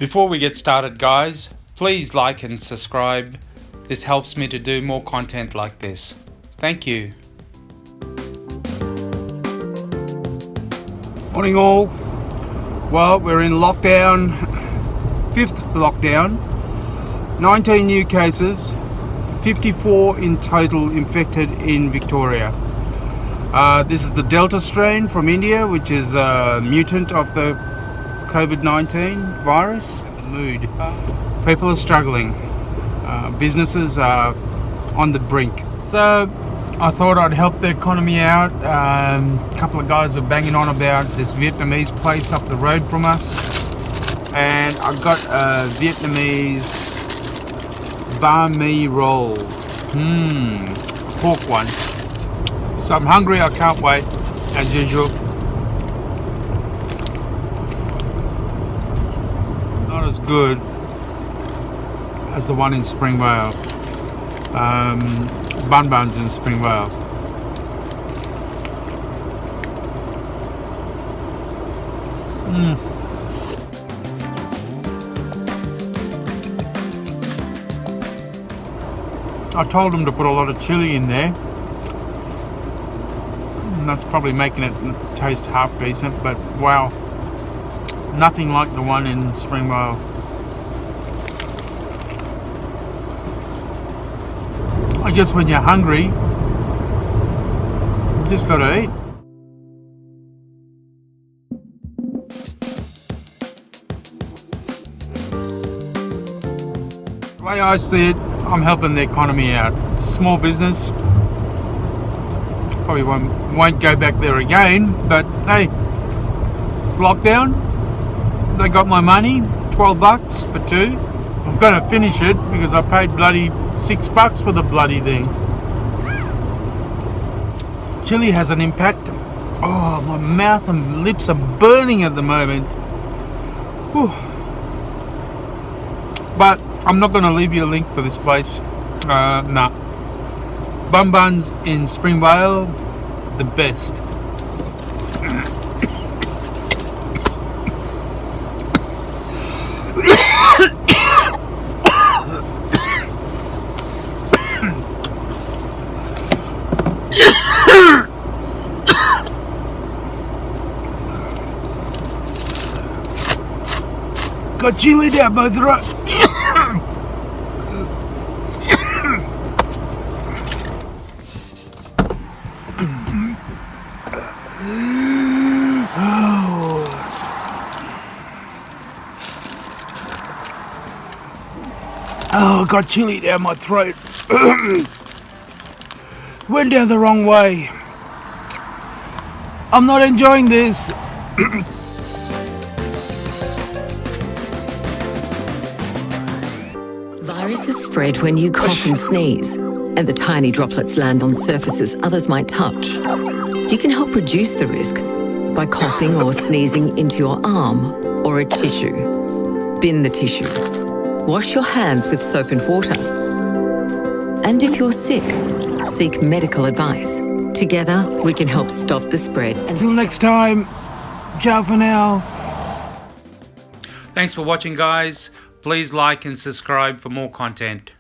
Before we get started, guys, please like and subscribe. This helps me to do more content like this. Thank you. Morning all. Well, we're in lockdown, 5th lockdown, 19 new cases, 54 in total infected in Victoria. This is the Delta strain from India, which is a mutant of the COVID-19 virus. The mood. People are struggling. Businesses are on the brink. So I thought I'd help the economy out. A couple of guys were banging on about this Vietnamese place up the road from us. And I got a Vietnamese Banh roll. Pork one. So I'm hungry, I can't wait, as usual. Not as good as the one in Springvale. Banh in Springvale. I told them to put a lot of chili in there. And that's probably making it taste half decent, but wow, nothing like the one in Springvale. I guess when you're hungry, you just gotta eat. The way I see it, I'm helping the economy out. It's a small business. Probably won't go back there again, but hey, it's lockdown. They got my money, $12 for two. I'm gonna finish it because I paid bloody $6 for the bloody thing. Chili has an impact. Oh, my mouth and lips are burning at the moment. Whew. But I'm not gonna leave you a link for this place. Nah. Banh in Springvale, the best. Got chili down my throat. Oh, got chili down my throat. Went down the wrong way. I'm not enjoying this. Viruses spread when you cough and sneeze, and the tiny droplets land on surfaces others might touch. You can help reduce the risk by coughing or sneezing into your arm or a tissue. Bin the tissue. Wash your hands with soap and water. And if you're sick, seek medical advice. Together, we can help stop the spread. Until next time, ciao for now. Thanks for watching, guys. Please like and subscribe for more content.